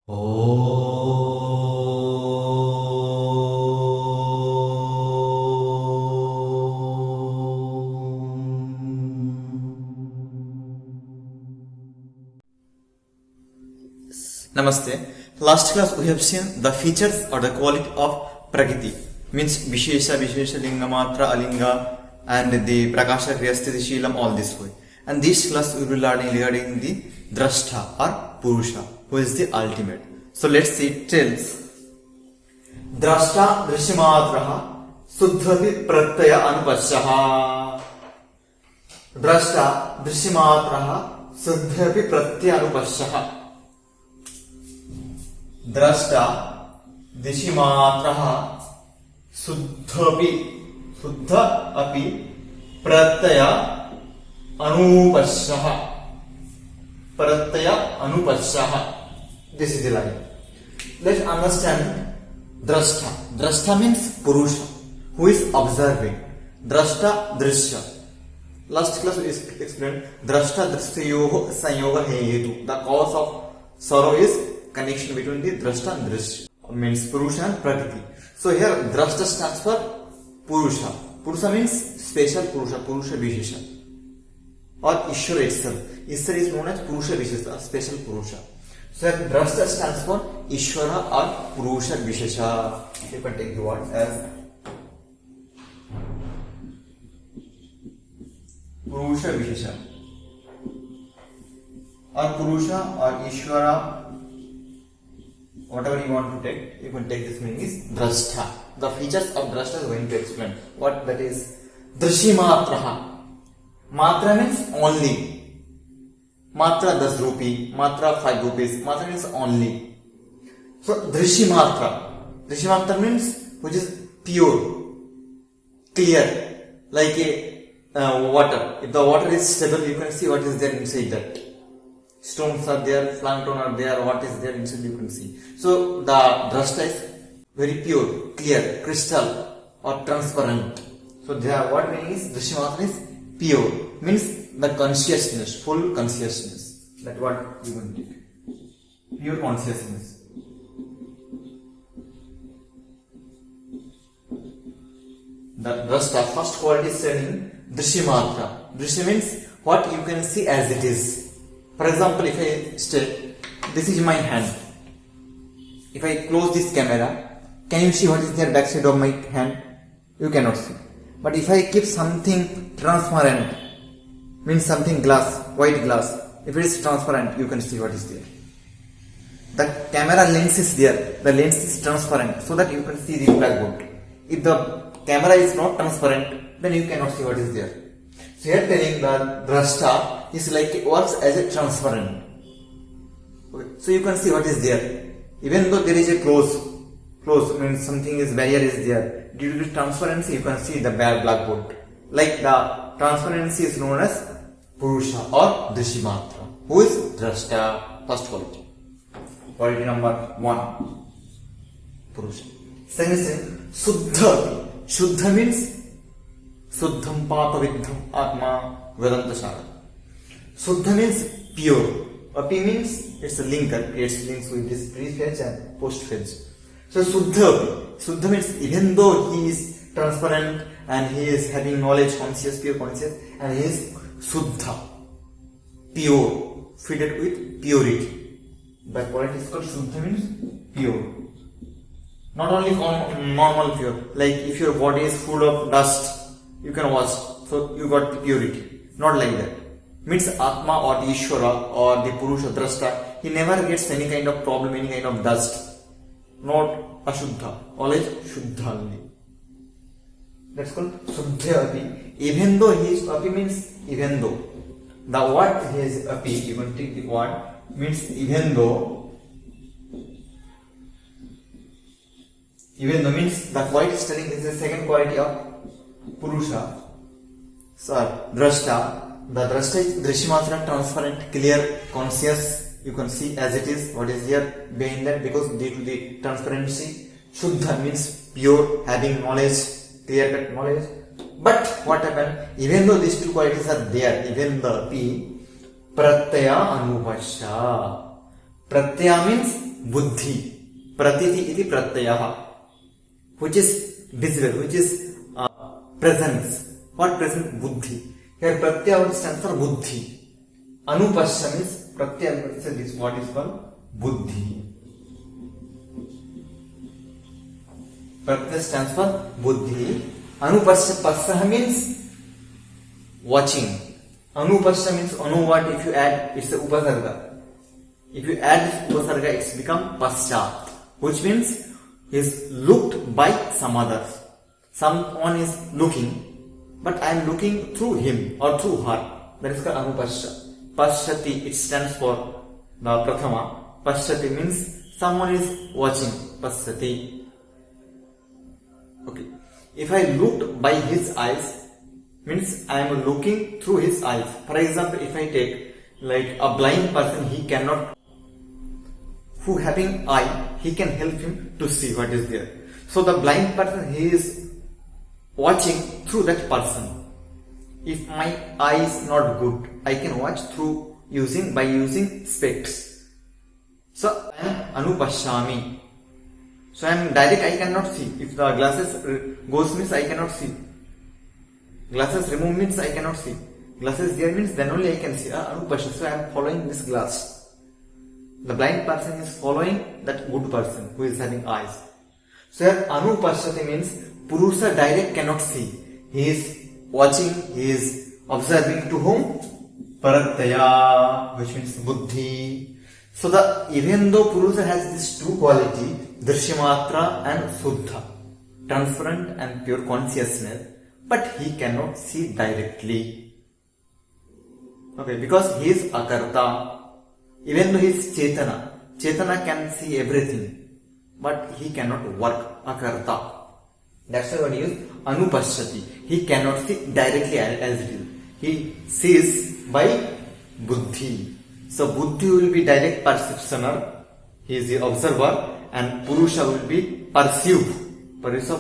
Namaste. Last class we have seen the features or the quality of Prakriti, means Vishesha, Linga, Matra, Alinga, and the Prakasha, Kriyasthiti, Shilam, all this way. And this class we will be learning regarding the Drashta or Purusha, who is the ultimate. So let's see, it tells Drashta Drishmatraha Suddhavi Pratyaya Anupasyaha. Drashta Drishmatraha Suddhavi Pratyaya Anupasyaha. द्रष्टा दिशिमात्रः शुद्ध अपि प्रत्यय अनुपश्यः. This is the line. Let's understand drashta. Drashta means Purusha, who is observing. Drashta drishya. Last class we explained drashta drishyoho sanyoga hetu. The cause of sorrow is connection between the drashta and drishya, means Purusha and Prakriti. So here drashta stands for Purusha. Purusha means special Purusha, Purusha Vishesha, or Ishvara itself. Ishvara is known as Purusha Vishesha, special Purusha. So here drashta stands for Ishvara or Purusha Vishesha. You can take the word as Purusha Vishesha, or Purusha or Ishvara. Whatever you want to take, you can take this meaning is drashta. The features of drashta is going to explain what that is. Drishimatraha. Matra means only. Matra 10 rupee, matra 5 rupees. Matra means only. So Drishimatara. Drishimatara means which is pure, clear, like a water. If the water is stable, you can see what is there inside that. Stones are there, plankton are there, what is there inside you can see. So the drashta is very pure, clear, crystal or transparent. So there, what meaning is Drishimatara is pure, means the consciousness, full consciousness. That's what you will take. Pure consciousness. The drashta, first quality is saying Drishimatara. Drishya means what you can see as it is. For example, if I state, this is my hand. If I close this camera, can you see what is there backside of my hand? You cannot see. But if I keep something transparent, means something glass, white glass, if it is transparent, you can see what is there. The camera lens is there, the lens is transparent, so that you can see the blackboard. If the camera is not transparent, then you cannot see what is there. So here telling that drashta is like it works as a transparent. Okay. So you can see what is there. Even though there is a close means something is barrier is there. Due to the transparency, you can see the blackboard. Like the transparency is known as Purusha or Drishimatara, who is drashta, first quality. Quality number 1, Purusha. Second thing, Suddha. Shuddha means Suddham Papavidham Atma Vedanta Shara. Suddha means pure. Api means it's a linker, creates links with this pre-phase and post-phase. So Suddha means even though he is transparent and he is having knowledge, conscious, pure conscious, and he is Suddha, pure, fitted with purity. The quality is called Suddha means pure. Not only normal pure, like if your body is full of dust, you can wash, so you got the purity. Not like that. Means Atma or the Ishvara or the Purusha Drashta, he never gets any kind of problem, any kind of dust. Not Ashuddha, always Shuddha only. That's called Suddha Api. Even though he is Api means even though. The word he is Api, you can take the word, means even though. Even though means the quality is telling is the second quality of Purusha. So Drashta. The drashta is Drishimatara, transparent, clear, conscious. You can see as it is what is here behind that, because due to the transparency. Shuddha means pure, having knowledge, clear cut knowledge. But what happened? Even though these two qualities are there, even the P, Pratyaya Anupasya. Pratyaya means buddhi. Pratiti iti pratyaya, which is visible, which is presence. What presence? Buddhi. Here pratyaya stands for buddhi. Anupashya means pratyaya is what is called buddhi. Pratyaya stands for buddhi. Anupashya, pasya means watching. Anupashya means anu what if you add, it's a upasarga. If you add this upasarga, it's become paschat, which means is looked by some others. Someone is looking, but I am looking through him or through her. That is called anupashya. Pashyati, it stands for the prathama. Pashyati means someone is watching. Pashyati. Okay. If I looked by his eyes, means I am looking through his eyes. For example, if I take like a blind person, he cannot, who having eye, he can help him to see what is there. So the blind person, he is watching through that person. If my eye is not good, I can watch through by using specs. So I am anupashyami. So I am direct, I cannot see. If the glasses goes means I cannot see. Glasses remove means I cannot see. Glasses there means then only I can see. Anupashya. So I am following this glass. The blind person is following that good person who is having eyes. So here anupashyati means Purusha direct cannot see. He is watching, he is observing to whom? Pratyaya, which means buddhi. So even though Purusha has these two qualities, Drishyamatra and Suddha, transparent and pure consciousness, but he cannot see directly. Okay, because he is akarta. Even though he is Chetana can see everything, but he cannot work, akarta. That's why what he is anupashyati. He cannot see directly as it is. He sees by buddhi. So buddhi will be direct perceptioner. He is the observer, and Purusha will be perceive. Purusha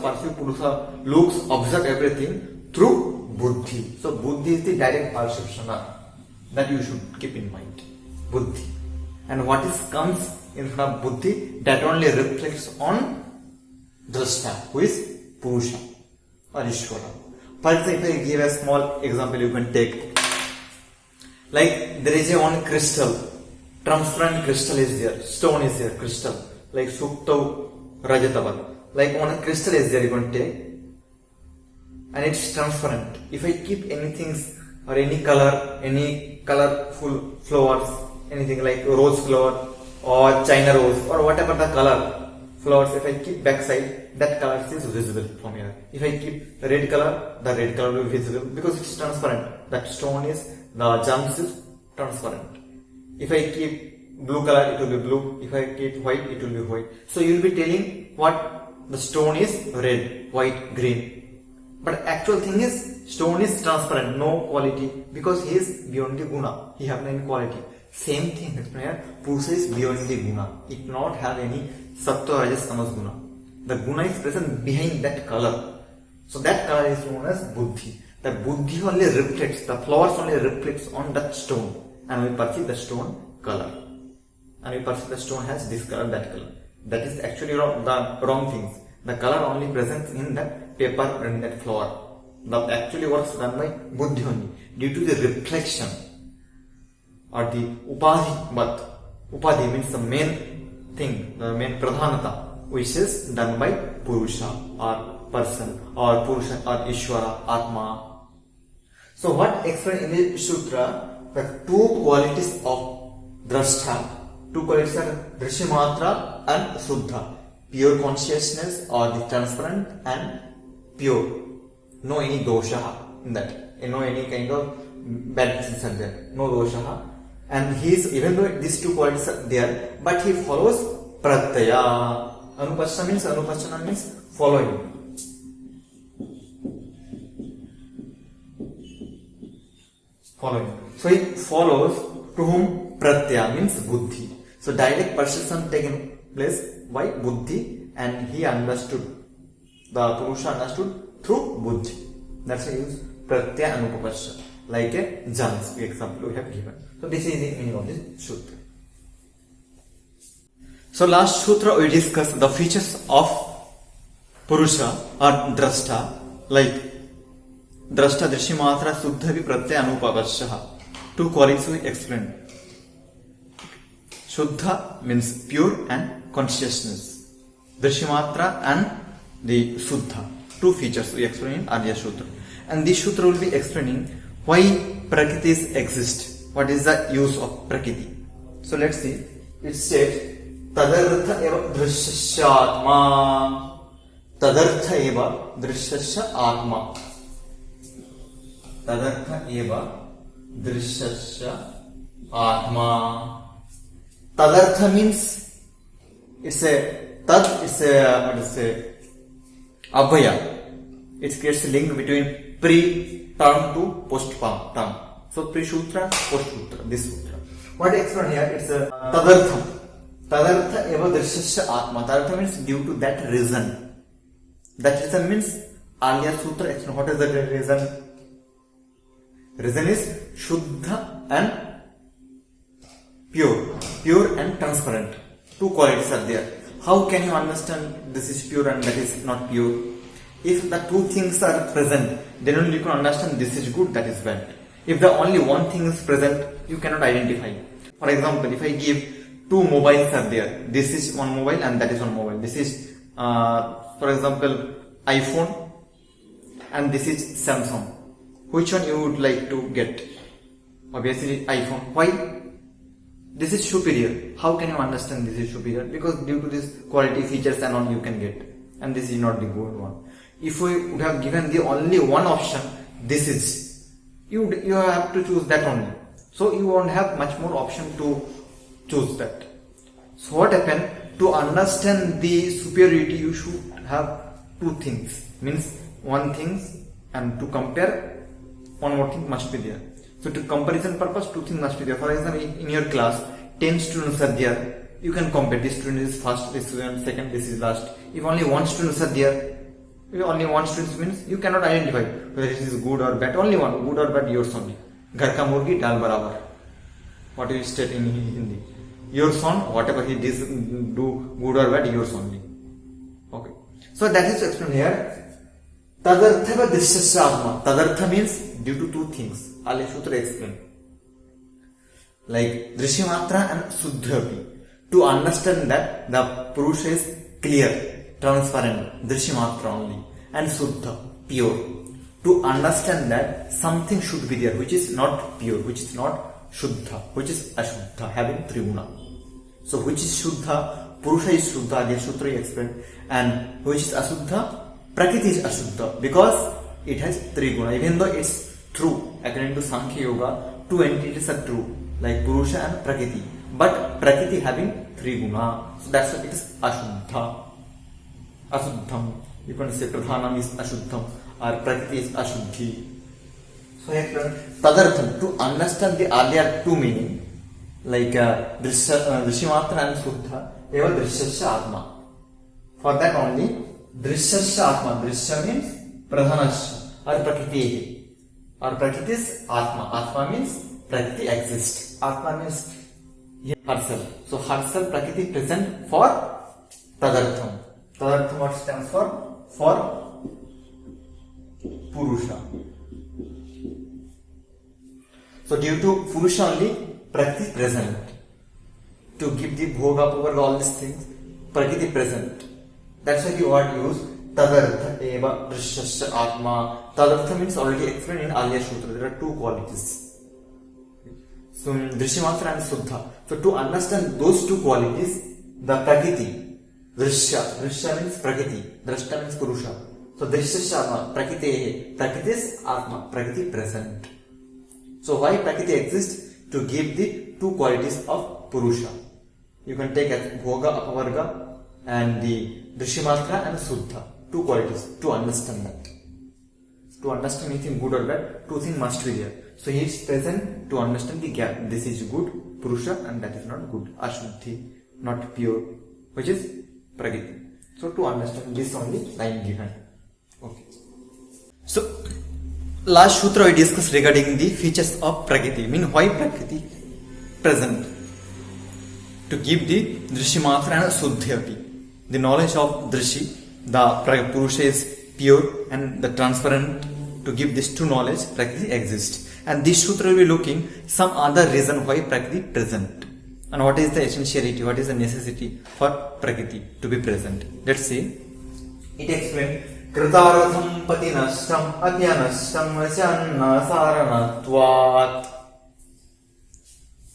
looks, observe everything through buddhi. So buddhi is the direct perceptioner. That you should keep in mind. Buddhi. And what comes in front of buddhi, that only reflects on drashta, who is Purusha or Ishvara. For example, if I give a small example, you can take. Like there is one crystal, transparent crystal is there, stone is there, crystal, like Sukta Rajatavat. Like one crystal is there, you can take, and it's transparent. If I keep anything or any colorful flowers, anything like rose flower or China rose or whatever the color flowers, if I keep backside, that color is visible from here. If I keep the red color will be visible because it's transparent. That stone is, the gems is transparent. If I keep blue color, it will be blue. If I keep white, it will be white. So you will be telling what the stone is red, white, green. But actual thing is, stone is transparent, no quality, because he is beyond the guna. He have no quality. Same thing here, Purusha is beyond the guna. It not have any sattva, rajas, tamas guna. The guna is present behind that color. So that color is known as buddhi. The buddhi only reflects, the flowers only reflects on that stone, and we perceive the stone color. And we perceive the stone has this color, that color. That is actually the wrong things. The color only present in that paper and in that flower. The actually works done by buddhi only, due to the reflection or the upadhi. But upadhi means the main thing, the main pradhanata, which is done by Purusha or person or Purusha or Ishvara, Atma. So what explained in the sutra, the two qualities of drashta, two qualities are Drishyamatra and Suddha, pure consciousness or the transparent and pure, no any dosha in that, no any kind of bad things are there, no dosha. And he is, even though these two qualities are there, but he follows pratyaya. Anupashana means following. So he follows to whom? Pratyaya means buddhi. So direct perception taken place by buddhi, and he understood, the Purusha understood through buddhi. That's why he used pratyaya anupashya, like a gems, example we have given. So this is the meaning of this sutra. So last sutra we discussed the features of Purusha or Drashta, like Drashta, Drishimatra, Suddha, Pratyaya, Anupavashya. Two qualities we explained. Shuddha means pure and consciousness. Drishimatra and the Suddha. Two features we explained in earlier sutra. And this sutra will be explaining why Prakritis exist. What is the use of Prakriti? So let's see. It states Tadartha eva drishyasya atma. Tadartha eva drishyasya atma. Tadartha eva drishyasya atma. Tadartha means it's a tad, it's a abhaya. It creates a link between pre-term to post-term. So pre-sutra, post-sutra, this sutra. What I explain here, it's a tadartham. Tadartha eva drishyasya atma. Tadartha means due to that reason. That reason means earlier sutra explain what is the reason. Reason is Shuddha and pure and transparent. Two qualities are there. How can you understand this is pure and that is not pure? If the two things are present, then only you can understand this is good, that is bad. If the only one thing is present, you cannot identify. For example, if I give two mobiles are there, this is one mobile and that is one mobile. This is, for example, iPhone and this is Samsung. Which one you would like to get? Obviously iPhone. Why? This is superior. How can you understand this is superior? Because due to this quality, features and all you can get. And this is not the good one. If we would have given the only one option, this is, you have to choose that only. So you won't have much more option to choose that. So what happened? To understand the superiority, you should have two things. Means one thing, and to compare, one more thing must be there. So to comparison purpose, two things must be there. For example, in your class, 10 students are there. You can compare. This student is first, this student second, this is last. If only one student are there, if only one student means you cannot identify whether it is good or bad. Only one, good or bad, yours only. Ghar ka murgi dal barabar. What you state in Hindi? Your son, whatever he does, do good or bad, yours only. Okay. So that is explained here. Tadartha va drishyasya atma. Tadartha means due to two things. I'll Sutra explain. Like Drishimatra and Suddhapi. To understand that the Purusha is clear, transparent, Drishimatra only, and Suddha, pure. To understand that something should be there which is not pure, which is not Shuddha, which is Ashuddha, having Triguna. So which is Shuddha? Purusha is Shuddha, the Sutra explained, and which is Ashuddha? Prakriti is Ashuddha because it has Triguna. Even though it's true, according to Samyaoga, two entities are true, like Purusha and Prakriti. But Prakriti having three guna, so that's why it is Ashuddha. Ashuddham. You can say Pradhanam is Ashuddham or Prakriti is Ashuddhi. So Tadartham, to understand the earlier two meaning, like Drishimatra and Suddha, eva Drishyasya Atma. For that only, Drishyasya Atma. Drishya means Pradhanasya or Prakriti. Or Prakriti is Atma. Atma means Prakriti exists. Atma means herself. So herself Prakriti present for Tadartham. Tadartham what stands for? For Purusha. So due to Purusha only Prakriti present. To give the bhoga, power, all these things, Prakriti present. That's why the word used Tadartha eva drishyasya atma. Tadartha means already explained in earlier sutra. There are two qualities. So Drishimatra and Suddha. So to understand those two qualities, the Prakriti, Drishya means Prakriti, Drashta means Purusha. So Drishyasya Atma, Prakriti is Atma, Prakriti present. So why Prakriti exists? To give the two qualities of Purusha. You can take as Bhoga, Apavarga and the Drishimatra and Suddha. Two qualities to understand that. To understand anything good or bad, two things must be there. So he is present to understand the gap. This is good, Purusha, and that is not good, Ashuddhi, not pure, which is Prakriti. So to understand this only line given. Okay. So last sutra we discussed regarding the features of Prakriti. Mean why Prakriti present. to give the Drishimatra and Suddhyapi. The knowledge of Drishi, the Purusha is pure and the transparent. To give these two knowledge, Prakriti exists. And this sutra will be looking some other reason why Prakriti present. And what is the essentiality, what is the necessity for Prakriti to be present. Let's see. It explains, Kritaratham pati nashtam apyanashtam vachanna saranatvat.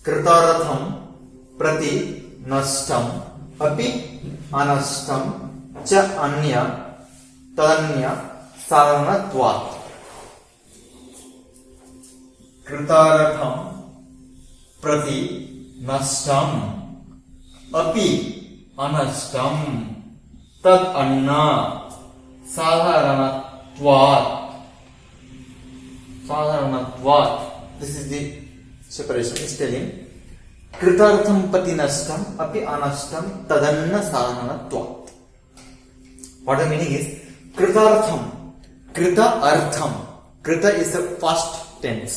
Kritaratham prati nashtam api anashtam cha anya tadanya saranatvat. Kritaratham prati nashtam api anashtam tad anna sadharanatvat. This is the separation. Is telling Kritartham pati nashtam api anashtam tadanna sadharanatvat. What the meaning is, Kritartham, Krita artham. Krita is the past tense.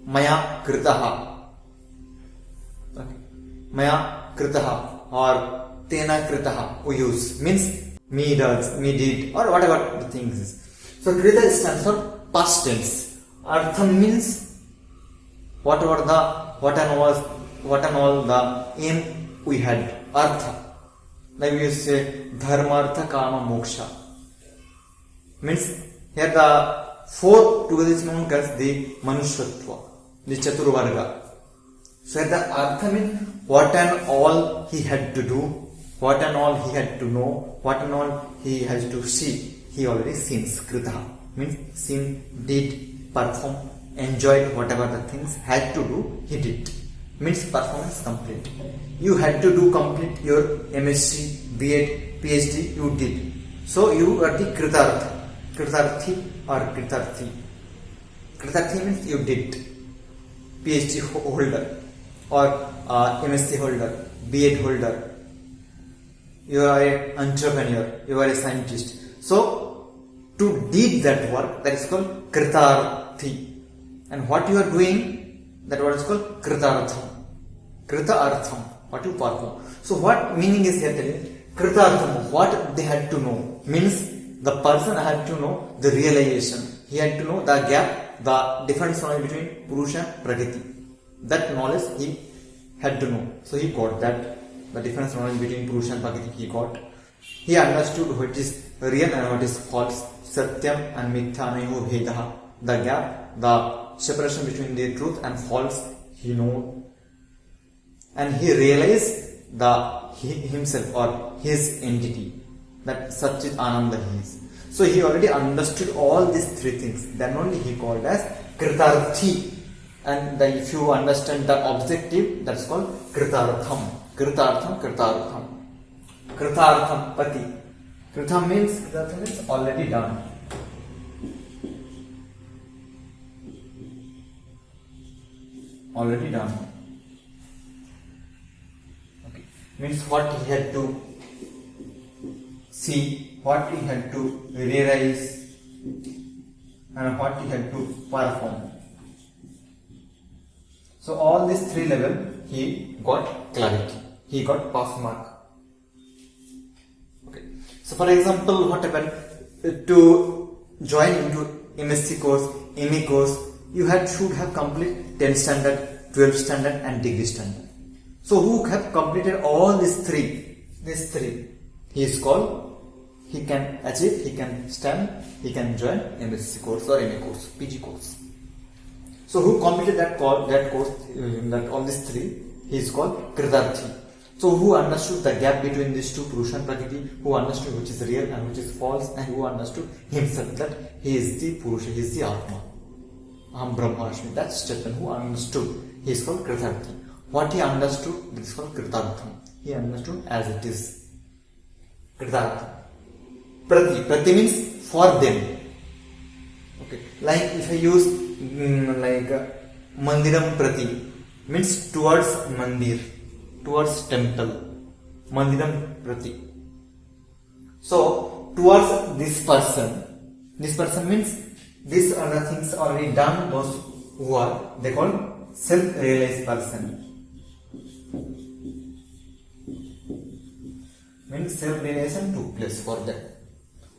Maya kritaha. Okay. Maya kritaha or tena kritaha we use. Means me does, me did, or whatever the thing is. So krita stands for past tense. Artham means what and all the aim we had. Artha. Like we say dharma, artha, kama, moksha. Means here the four together is known as the manushvatva, the chaturvarga. So here the artha means what and all he had to do, what and all he had to know, what and all he has to see. He already sins. Krita means seen, did, perform, enjoyed whatever the things had to do, he did. Means performance complete. You had to do complete your MSc, B.Ed, PhD, you did. So you are the Kritartha. Kritarthi or Kritarthi. Kritarthi means you did. PhD holder or MSc holder, B.Ed holder. You are an entrepreneur, you are a scientist. So to did that work, that is called Kritarthi. And what you are doing, that word is called Kritartham. Krita artham, what you perform. So what meaning is here telling? Kritartham, what they had to know. Means the person had to know the realization. He had to know the gap, the difference between Purusha and Prakriti. That knowledge he had to know. So he got that. The difference knowledge between Purusha and Prakriti he got. He understood what is real and what is false. Satyam and Mithya nayo bhedaha. The gap, the separation between the truth and false, he know. And he realized himself or his entity, that Satchit Ananda he is. So he already understood all these three things. Then only he called as Kritarthi. And then if you understand the objective, that's called Kritartham. Kritartham, Kritartham. Kritartham pati. Kritartham means already done. Already done. Okay. Means what he had to see, what he had to realize, and what he had to perform. So all these three levels he got clarity. He got pass mark. Okay. So for example, what happened? To join into MSc course, MA course, you should have complete 10th standard, 12th standard and degree standard. So who have completed all these three, he is called, he can achieve, he can stand, he can join MSc course or MA course, PG course. So who completed that course, that all these three, he is called Kritarthi. So who understood the gap between these two, Purusha and Prakriti, who understood which is real and which is false, and who understood himself that he is the Purusha, he is the Atma. Aham Brahmasmi. That Stephen who understood, he is called Kritarthi. What he understood, this is called Kritartham. He understood as it is. Kritartham. Prati means for them. Okay. Like if I use Mandiram Prati, means towards Mandir, towards temple. Mandiram Prati. So towards this person means these are the things already done, those who are, they call self-realized person. means self-realization took place for them.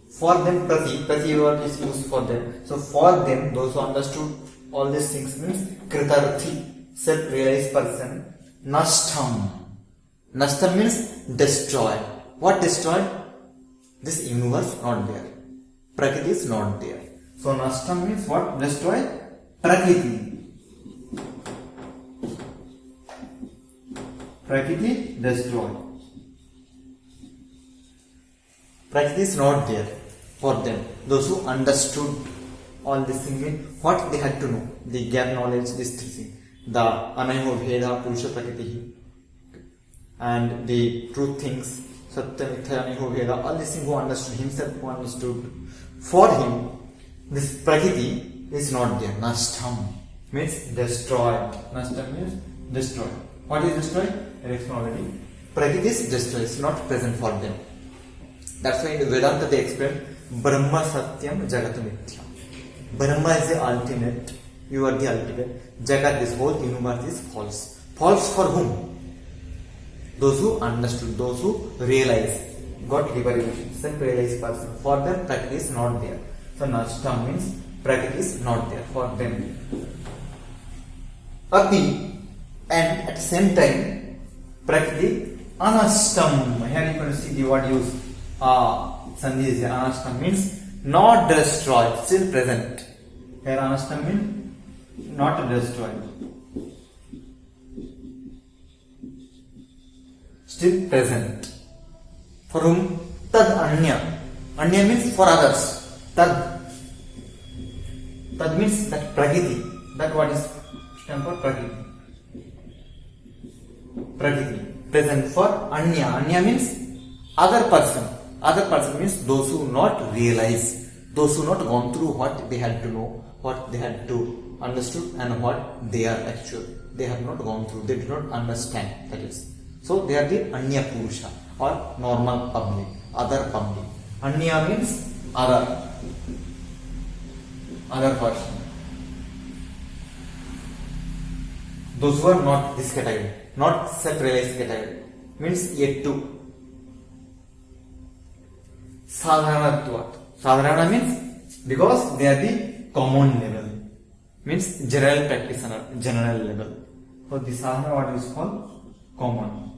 For them, prati word is used for them. So for them, those who understood all these things means kritarthi, self-realized person. Nashtam. Nashtam means destroy. What destroyed? This universe not there. Prakriti is not there. So nashtam means what? Destroy Prakriti. Prakriti destroy. Prakriti is not there for them. Those who understood all these things, what they had to know, they gave knowledge, these three things. The Amiya Veda, Purusha Prakriti, and the truth things, Satya Mithya Amiya Veda, all these things who understood, himself who understood. For him, this Prakriti is not there. Nashtam means destroy. Nashtam means destroy. What is destroy? I explained already. Prakriti is destroyed, it's not present for them. That's why in Vedanta they explain Brahma Satyam Jagatu Mithya. Brahma is the ultimate, you are the ultimate. Jagat, this whole universe is false. False for whom? Those who understood, those who realized, got liberation, self-realized person. For them, Prakriti is not there. So Nashtam means Prakriti is not there for them. Api, and at the same time, Prakriti Anashtam. Here you can see the word used. Sandhi is here. Anashtam means not destroyed, still present. Here Anashtam means not destroyed, still present. For whom? Tad Anya. Anya means for others. Tad. Tad means that Prakriti. That what is stand for Prakriti. Prakriti. Present for Anya. Anya means other person. Other person means those who not realize, those who not gone through what they had to know, what they had to understood, and what they are actual. They have not gone through. They do not understand. That is. So they are the Anya Purusha or normal public, other public. Anya means other person. Those who are not this category, not self-realized category, means yet to. Sadharanatvat. Sadharana means because they are the common level, means general practitioner, general level. So the sadhana what is called common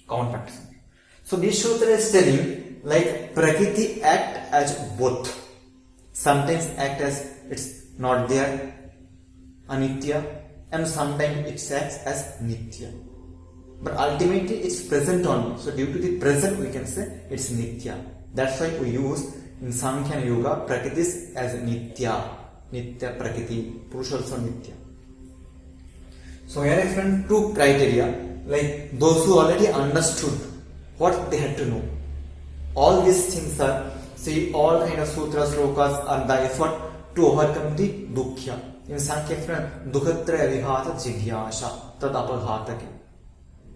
practitioner. So this sutra is telling like Prakriti act as both. Sometimes act as it's not there, anitya, and sometimes it acts as nitya. But ultimately it's present only. So due to the present we can say it's nitya. That's why we use in Samkhya and Yoga Prakriti as nitya. Nitya Prakriti, Purusha also nitya. So here I explained two criteria, like those who already understood what they had to know. All these things are, see, all kind of sutras, slokas are the effort to overcome the dukkha. In Sankhya explained dukkhatraya vihata jigyasha tad apaghatake.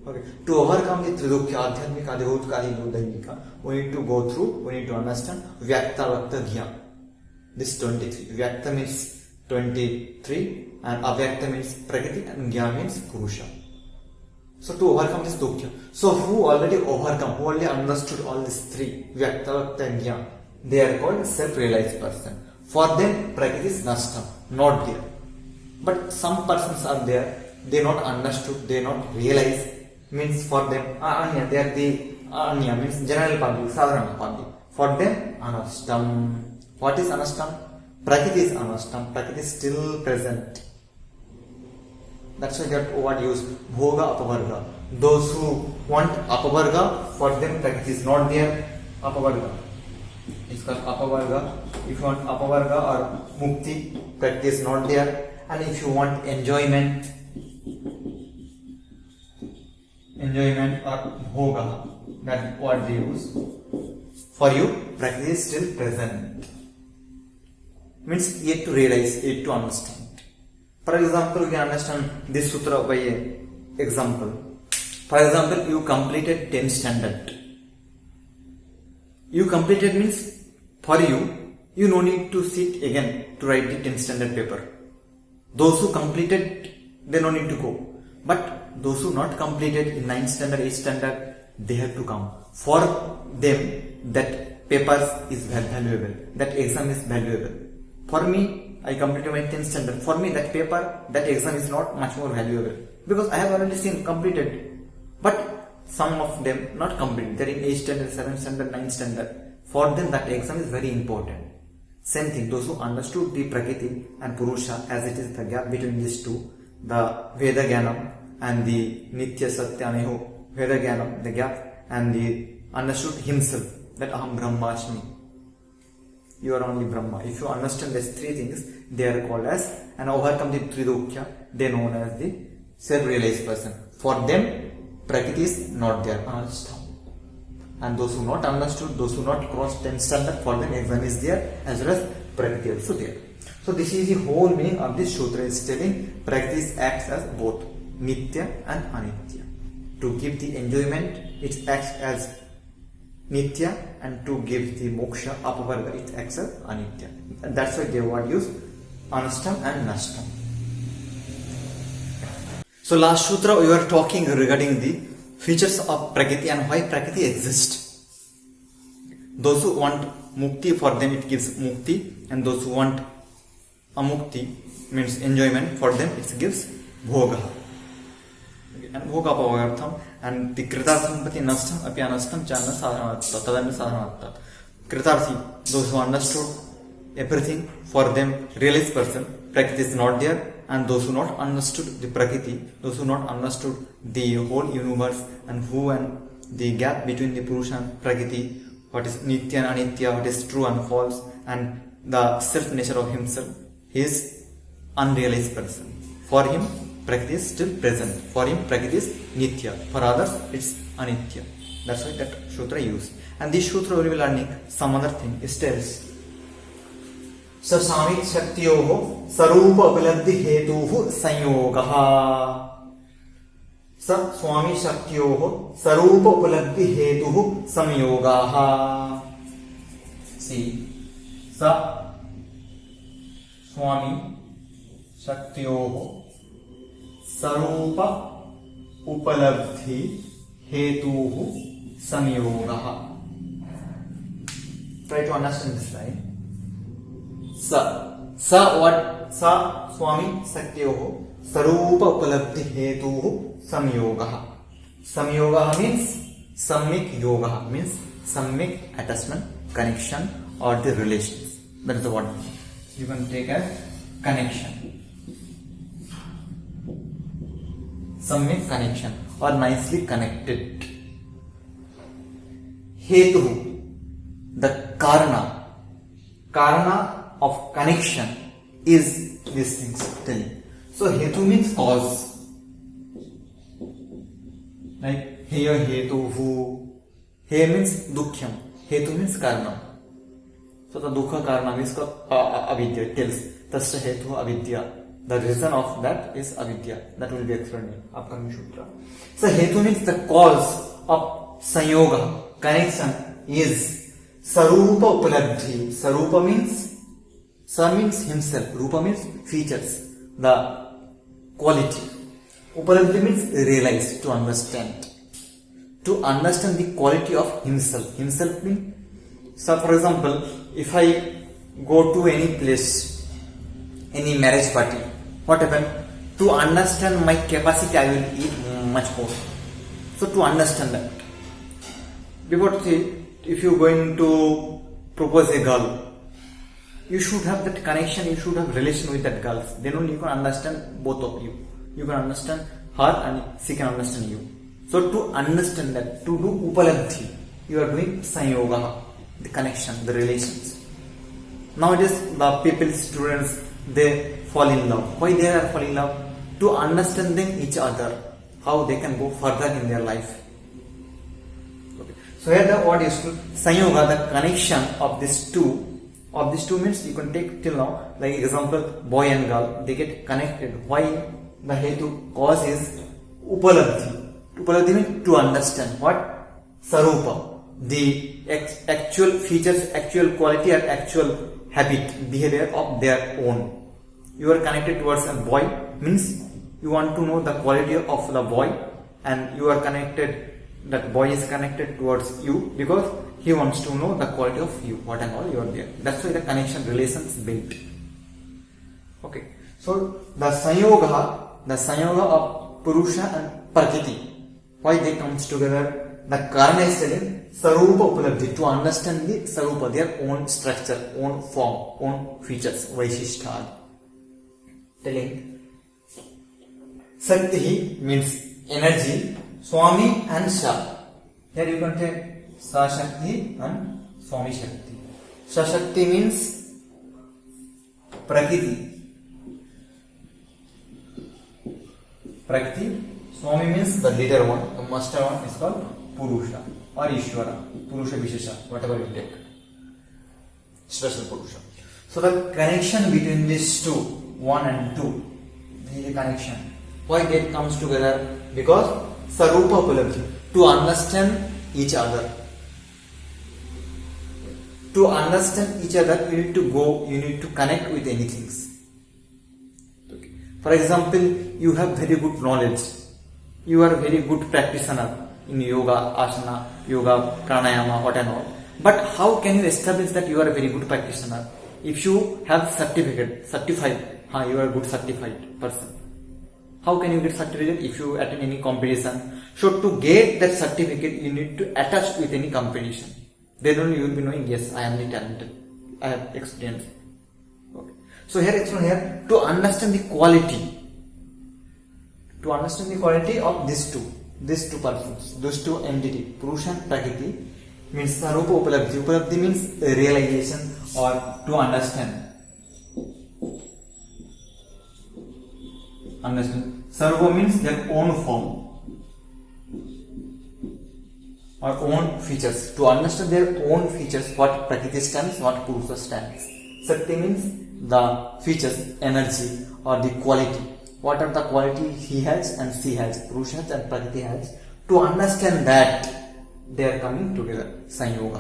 Okay. To overcome the Tridukkha, Adhyatmika, Adhivutaka, Adhidaivika, we need to go through, we need to understand Vyakta, Vakta, Gya. This 23. Vyakta means 23 and Avyakta means Prakriti and Gya means Purusha. So to overcome this Dukkha. So who already overcome, who already understood all these three, Vyakta, Vakta and Gya, they are called self-realized person. For them, Prakriti is Nashtam, not there. But some persons are there, they not understood, they not realized. Means for them, Anya, they are the Anya, means general public, Sadharana public. For them, Anashtam. What is Anashtam? Prakriti is Anashtam. Prakriti is still present. That's why that word used, Bhoga Apavarga. Those who want Apavarga, for them Prakriti is not there. Apavarga. It's called Apavarga. If you want Apavarga or Mukti, Prakriti is not there. And if you want enjoyment or bhoga, that's what they use. For you, Prakriti is still present. Means yet to realize, yet to understand. For example, you can understand this sutra by example. For example, you completed 10th standard. You completed means for you no need to sit again to write the 10th standard paper. Those who completed, they no need to go. But those who not completed in 9th standard, 8th standard, they have to come. For them, that papers is valuable, that exam is valuable. For me, I completed my 10th standard. For me, that paper, that exam is not much more valuable because I have already seen completed. But some of them not completed. They are in 8th standard, 7th standard, 9th standard. For them, that exam is very important. Same thing, those who understood the Prakriti and Purusha as it is the gap between these two, the Veda Gyanam and the Nitya Satyaneho Veda Gyanam, the gap, and the understood himself that Aham Brahmasmi. You are only Brahma. If you understand these three things, they are called as, and overcome the Tridokya, they are known as the self-realized person. For them, Prakriti is not there. And those who not understood, those who not crossed 10th standard, for them exam is there as well as Prakriti also there. So this is the whole meaning of this sutra. Is telling Prakriti acts as both Nitya and Anitya. To give the enjoyment, it acts as Nitya, and to give the moksha, apavarga, it acts as Anitya. And that's why they would use Anustam and Nashtam. So last sutra we were talking regarding the features of Prakriti and why Prakriti exists. Those who want mukti, for them it gives mukti, and those who want amukti, means enjoyment, for them it gives bhoga. And bhoga pavagartham, and the kritartham pati nashtam api anashtam channa sadhanatva tadanya sadhanatva. Kritarthi, those who understood everything, for them realized person, Prakriti is not there. And those who not understood the Prakriti, those who not understood the whole universe and who and the gap between the Purusha and Prakriti, what is Nitya and Anitya, what is true and false, and the self nature of himself, he is unrealized person. For him, Prakriti is still present. For him, Prakriti is Nitya. For others, it's Anitya. That's why that sutra used. And this sutra we will be learning some other thing. It tells Swami Shaktiyoho Sarupa Upalabdhi Hetuhu Samyogaha. Swami Shaktiyoho Sarupa Upalabdhi Hetuhu Samyogaha. See, Swami Shaktiyoho Sarupa Upalabdhi Hetuhu Samyogaha. Try to understand this line. What? Swami Shaktiyoho Sarupa Upalabdhi Hetuhu Samyogaha. Samyogaha means Sammik Yoga, means Sammik attachment, connection, or the relations. That is the word. You can take as connection. Sammik connection, or nicely connected. Hetu, the karana of connection is these things telling. So hetu means cause. Like here hetu hu. Here means dukhyam. Hetu means karna. So the dukha karna means avidya. It tells tasya hetu avidya. The reason of that is avidya. That will be explained in upcoming sutra. So hetu means the cause of sanyoga, connection, is sarupa upalabdhi. Sarupa means Sa means himself, Rupa means features, the quality. Upalabdhi means realize, to understand. To understand the quality of himself. Himself means, so for example, if I go to any place, any marriage party, what happened? To understand my capacity, I will eat much more. So to understand that. Before, if you are going to propose a girl, you should have that connection, you should have relation with that girl. Then only you can understand both of you. You can understand her and she can understand you. So to understand that, to do upalabdhi, you are doing sanyoga, the connection, the relations. Nowadays, the people, students, they fall in love. Why they are falling in love? To understand them each other, how they can go further in their life. Okay. So here the word is sanyoga, the connection of these two. Of these two means you can take till now, like example, boy and girl, they get connected. Why? The hetu, cause is upalabdhi. Upalabdhi means to understand. What? Sarupa, the actual features, actual quality, or actual habit, behavior of their own. You are connected towards a boy means you want to know the quality of the boy, and you are connected, that boy is connected towards you because he wants to know the quality of you, what and all you are there. That's why the connection relations built. Okay, so the Samyaoga of Purusha and Prakriti, why they comes together? The Karana is telling Sarupa Upalabdhi, to understand the Sarupa, their own structure, own form, own features, Vaishishthad. Telling Sakti means energy, Swami and Sha. Here you can take Sa Shakti and Swami Shakti. Sa Shakti means Prakriti. Prakriti. Swami means the leader one, the master one is called Purusha or Ishvara, Purusha Vishesha, whatever you take. Special Purusha. So the connection between these two, 1 and 2, this is a connection. Why that comes together? Because Sarupa Upalabdhi, to understand each other. To understand each other, you need to connect with anything. Okay. For example, you have very good knowledge. You are a very good practitioner in yoga, asana, yoga, pranayama, what and all. But how can you establish that you are a very good practitioner? If you have certified, you are a good certified person. How can you get certificate? If you attend any competition. So to get that certificate, you need to attach with any competition. Then only you will be knowing, yes, I am the talented, I have experience. Okay. So here, to understand the quality. To understand the quality of these two persons, those two entities, Purusha and Prakriti, means Sarupa Upalabdhi. Upalabdhi means realization or to understand. Understand. Sarupa means their own form or own features. To understand their own features, what Prakriti stands, what Purusha stands. Sakti means the features, energy or the quality. What are the quality he has and she has, Purusha has and Prakriti has. To understand that, they are coming together, Samyaoga.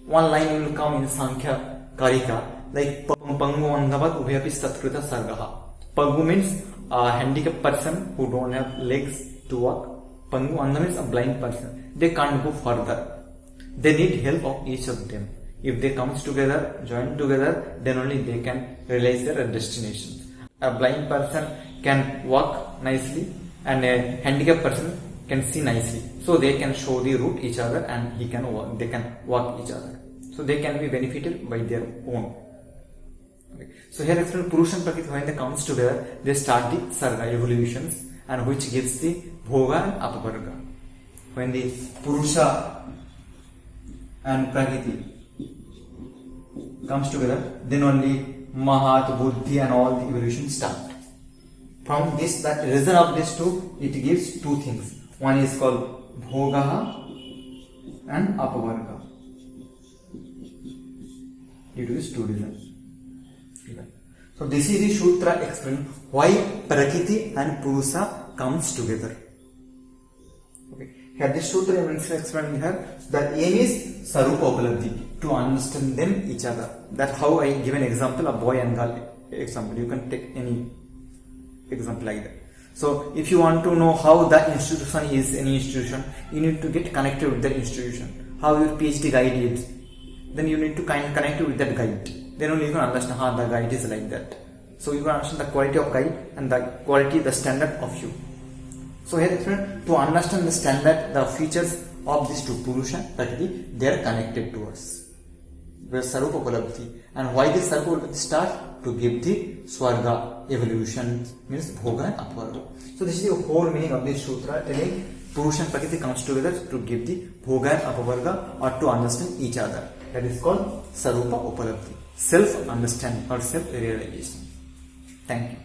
One line will come in Sankhya Karika, like Pangu Andhavat Ubhayapi Satkrita Sargaha. Pangu means a handicapped person who don't have legs to walk. Pangu Andha means a blind person. They can't go further. They need help of each of them. If they come together, join together, then only they can realize their destination. A blind person can walk nicely and a handicapped person can see nicely. So they can show the route each other and they can walk each other. So they can be benefited by their own. Okay. So here explain Purusha and Prakriti, when they comes together, they start the Sarga evolutions, and which gives the Bhoga and Apavarga. When the Purusha and Prakriti comes together, then only Mahat, Buddhi and all the evolution start. From this, that reason of these two, it gives two things. One is called Bhoga and Apavarga. Due to these two reasons. So this is the Sutra explaining why Prakriti and Purusha comes together. Okay. Here this Sutra is explaining here, the aim is Sarupa Upalabdhi, to understand them each other. That's how I give an example of boy and girl example. You can take any example like that. So if you want to know how the institution is any institution, you need to get connected with that institution. How your PhD guide is, then you need to connect with that guide. Then only you can understand how the guide is like that. So you can understand the quality of guide and the quality, the standard of you. So here to understand the standard, the features of these two, Purusha and Prakriti, they are connected to us. Where Sarupa Upalabdhi. And why this Sarupa Upalabdhi start? To give the Swarga evolution, means Bhoga and Apavarga. So this is the whole meaning of this Sutra, telling Purusha and Prakriti comes together to give the Bhoga and Apavarga, or to understand each other. That is called Sarupa Upalabdhi. Self-understanding or self-realization. Thank you.